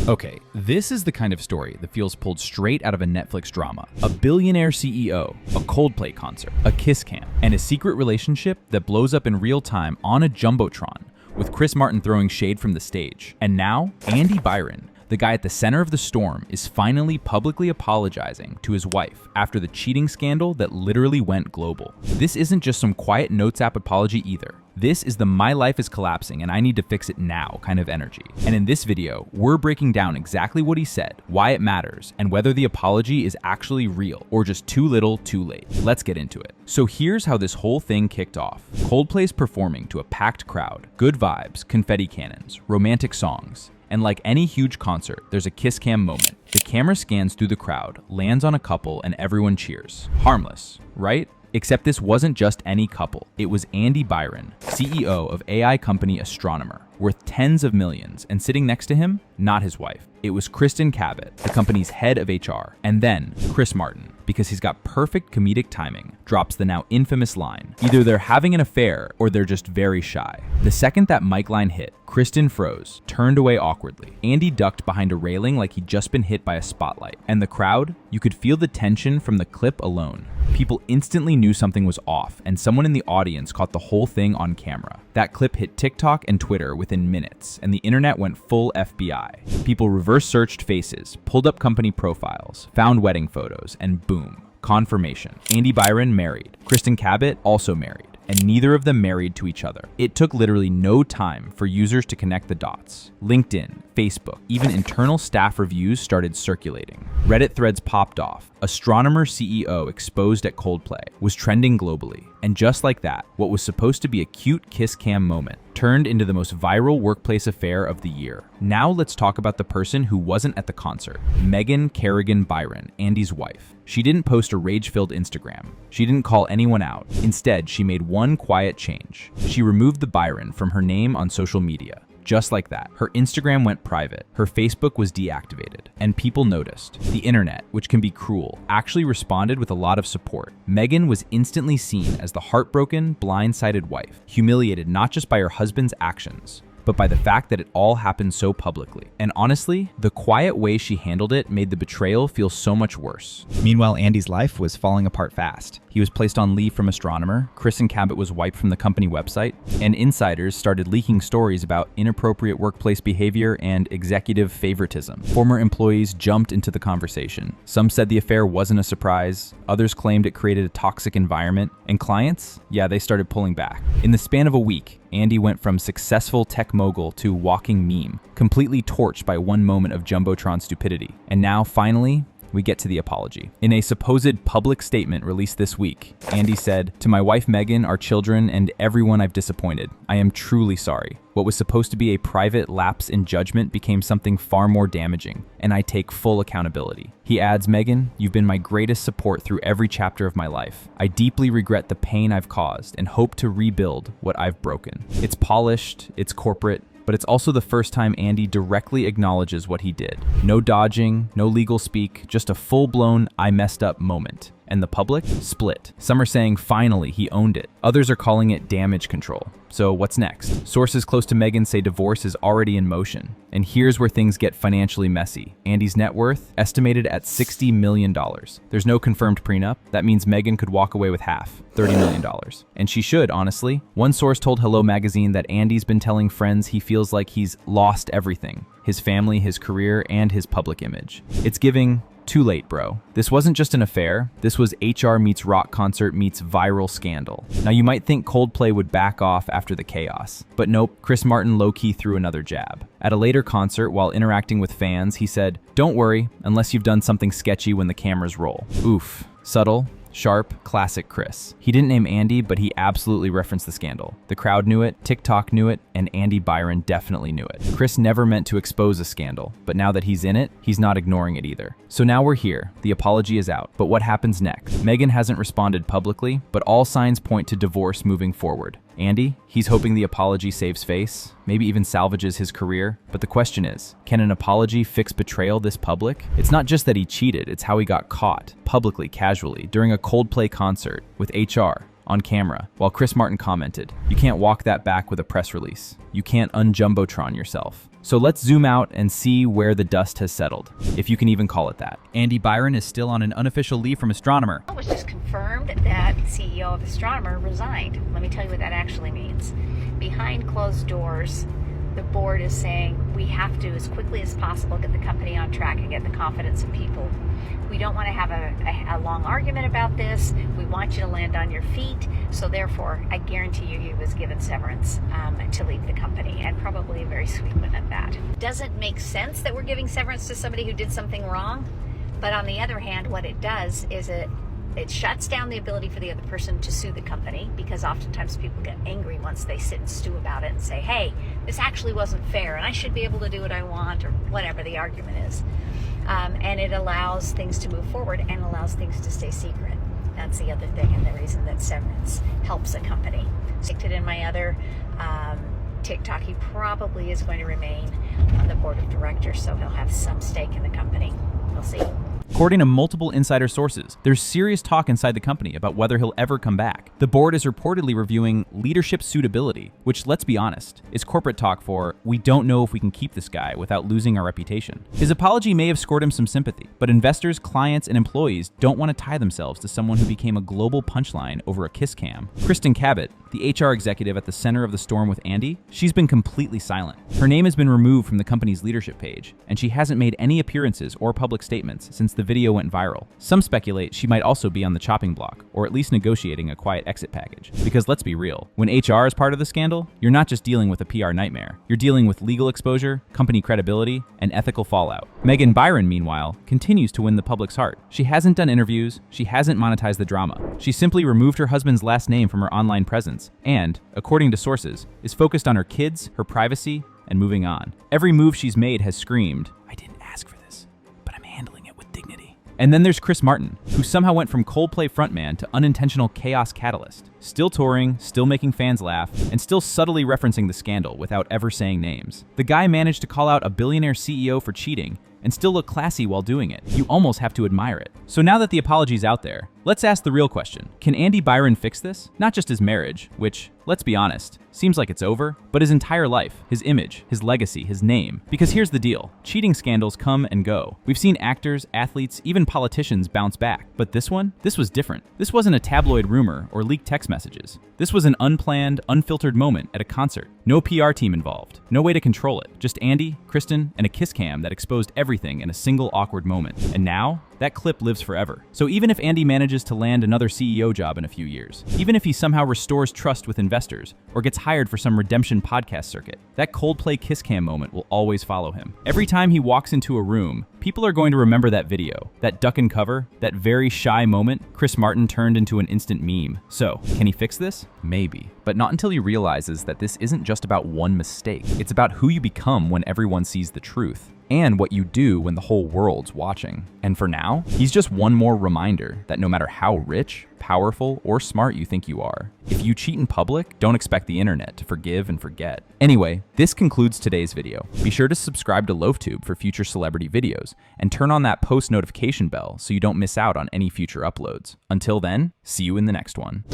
Okay, this is the kind of story that feels pulled straight out of a Netflix drama. A billionaire CEO, a Coldplay concert, a kiss cam, and a secret relationship that blows up in real time on a jumbotron, with Chris Martin throwing shade from the stage. And now, Andy Byron, the guy at the center of the storm, is finally publicly apologizing to his wife after the cheating scandal that literally went global. This isn't just some quiet notes app apology either. This is the "my life is collapsing and I need to fix it now" kind of energy. And in this video, we're breaking down exactly what he said, why it matters, and whether the apology is actually real or just too little, too late. Let's get into it. So here's how this whole thing kicked off. Coldplay's performing to a packed crowd, good vibes, confetti cannons, romantic songs. And like any huge concert, there's a kiss cam moment. The camera scans through the crowd, lands on a couple, and everyone cheers. Harmless, right? Except this wasn't just any couple. It was Andy Byron, CEO of AI company Astronomer, worth tens of millions, and sitting next to him, not his wife. It was Kristin Cabot, the company's head of HR, and then Chris Martin, because he's got perfect comedic timing, drops the now infamous line. Either they're having an affair or they're just very shy. The second that mic line hit, Kristin froze, turned away awkwardly. Andy ducked behind a railing like he'd just been hit by a spotlight. And the crowd, you could feel the tension from the clip alone. People instantly knew something was off, and someone in the audience caught the whole thing on camera. That clip hit TikTok and Twitter within minutes, and the internet went full FBI. People reverse searched faces, pulled up company profiles, found wedding photos, and boom, confirmation. Andy Byron married. Kristin Cabot also married. And neither of them married to each other. It took literally no time for users to connect the dots. LinkedIn, Facebook, even internal staff reviews started circulating. Reddit threads popped off. Astronomer CEO exposed at Coldplay was trending globally. And just like that, what was supposed to be a cute kiss cam moment turned into the most viral workplace affair of the year. Now let's talk about the person who wasn't at the concert. Kerrigan Byron, Andy's wife. She didn't post a rage-filled Instagram. She didn't call anyone out. Instead, she made one quiet change. She removed the Byron from her name on social media. Just like that, her Instagram went private, her Facebook was deactivated, and people noticed. The internet, which can be cruel, actually responded with a lot of support. Meghan was instantly seen as the heartbroken, blindsided wife, humiliated not just by her husband's actions, but by the fact that it all happened so publicly. And honestly, the quiet way she handled it made the betrayal feel so much worse. Meanwhile, Andy's life was falling apart fast. He was placed on leave from Astronomer, Kristin Cabot was wiped from the company website, and insiders started leaking stories about inappropriate workplace behavior and executive favoritism. Former employees jumped into the conversation. Some said the affair wasn't a surprise, others claimed it created a toxic environment, and clients, yeah, they started pulling back. In the span of a week, Andy went from successful tech mogul to walking meme, completely torched by one moment of jumbotron stupidity. And now, finally, we get to the apology. In a supposed public statement released this week, Andy said, "To my wife Meghan, our children, and everyone I've disappointed, I am truly sorry. What was supposed to be a private lapse in judgment became something far more damaging, and I take full accountability." He adds, "Meghan, you've been my greatest support through every chapter of my life. I deeply regret the pain I've caused and hope to rebuild what I've broken." It's polished, it's corporate, but it's also the first time Andy directly acknowledges what he did. No dodging, no legal speak, just a full-blown "I messed up" moment. And the public split. Some are saying finally he owned it. Others are calling it damage control. So what's next? Sources close to Meghan say divorce is already in motion. And here's where things get financially messy. Andy's net worth estimated at $60 million. There's no confirmed prenup. That means Meghan could walk away with half, $30 million. And she should, honestly. One source told Hello Magazine that Andy's been telling friends he feels like he's lost everything. His family, his career, and his public image. It's giving too late, bro. This wasn't just an affair. This was HR meets rock concert meets viral scandal. Now you might think Coldplay would back off after the chaos, but nope, Chris Martin low-key threw another jab. At a later concert, while interacting with fans, he said, "Don't worry, unless you've done something sketchy when the cameras roll." Oof. Subtle, sharp, classic Chris. He didn't name Andy, but he absolutely referenced the scandal. The crowd knew it, TikTok knew it, and Andy Byron definitely knew it. Chris never meant to expose a scandal, but now that he's in it, he's not ignoring it either. So now we're here. The apology is out. But what happens next? Meghan hasn't responded publicly, but all signs point to divorce moving forward. Andy, he's hoping the apology saves face, maybe even salvages his career. But the question is, can an apology fix betrayal this public? It's not just that he cheated, it's how he got caught, publicly, casually, during a Coldplay concert, with HR, on camera, while Chris Martin commented, "You can't walk that back with a press release. You can't unjumbotron yourself." So let's zoom out and see where the dust has settled, if you can even call it that. Andy Byron is still on an unofficial leave from Astronomer. It was just confirmed that CEO of Astronomer resigned. Let me tell you what that actually means. Behind closed doors, the board is saying we have to, as quickly as possible, get the company on track and get the confidence of people. We don't want to have a long argument about this. We want you to land on your feet. So therefore, I guarantee you he was given severance to leave the company, and probably a very sweet one at that. Doesn't make sense that we're giving severance to somebody who did something wrong. But on the other hand, what it does is it shuts down the ability for the other person to sue the company, because oftentimes people get angry once they sit and stew about it and say, hey, this actually wasn't fair and I should be able to do what I want, or whatever the argument is. And it allows things to move forward and allows things to stay secret. That's the other thing, and the reason that severance helps a company. Sticked it in my other TikTok. He probably is going to remain on the board of directors, so he'll have some stake in the company. We'll see. According to multiple insider sources, there's serious talk inside the company about whether he'll ever come back. The board is reportedly reviewing leadership suitability, which, let's be honest, is corporate talk for, we don't know if we can keep this guy without losing our reputation. His apology may have scored him some sympathy, but investors, clients, and employees don't want to tie themselves to someone who became a global punchline over a kiss cam. Kristin Cabot, the HR executive at the center of the storm with Andy, she's been completely silent. Her name has been removed from the company's leadership page, and she hasn't made any appearances or public statements since the video went viral. Some speculate she might also be on the chopping block, or at least negotiating a quiet exit package. Because let's be real, when HR is part of the scandal, you're not just dealing with a PR nightmare. You're dealing with legal exposure, company credibility, and ethical fallout. Kerrigan Byron, meanwhile, continues to win the public's heart. She hasn't done interviews, she hasn't monetized the drama. She simply removed her husband's last name from her online presence, and, according to sources, is focused on her kids, her privacy, and moving on. Every move she's made has screamed, I didn't ask for this, but I'm handling it with dignity. And then there's Chris Martin, who somehow went from Coldplay frontman to unintentional chaos catalyst. Still touring, still making fans laugh, and still subtly referencing the scandal without ever saying names. The guy managed to call out a billionaire CEO for cheating and still look classy while doing it. You almost have to admire it. So now that the apology's out there, let's ask the real question. Can Andy Byron fix this? Not just his marriage, which, let's be honest, seems like it's over, but his entire life, his image, his legacy, his name. Because here's the deal. Cheating scandals come and go. We've seen actors, athletes, even politicians bounce back. But this one? This was different. This wasn't a tabloid rumor or leaked text messages. This was an unplanned, unfiltered moment at a concert. No PR team involved. No way to control it. Just Andy, Kristin, and a kiss cam that exposed everything in a single awkward moment. And now, that clip lives forever. So even if Andy manages to land another CEO job in a few years, even if he somehow restores trust with investors or gets hired for some redemption podcast circuit, that Coldplay kiss cam moment will always follow him. Every time he walks into a room, people are going to remember that video, that duck and cover, that very shy moment Chris Martin turned into an instant meme. So, can he fix this? Maybe. But not until he realizes that this isn't just about one mistake. It's about who you become when everyone sees the truth, and what you do when the whole world's watching. And for now, he's just one more reminder that no matter how rich, powerful, or smart you think you are, if you cheat in public, don't expect the internet to forgive and forget. Anyway, this concludes today's video. Be sure to subscribe to LoafTube for future celebrity videos, and turn on that post notification bell so you don't miss out on any future uploads. Until then, see you in the next one.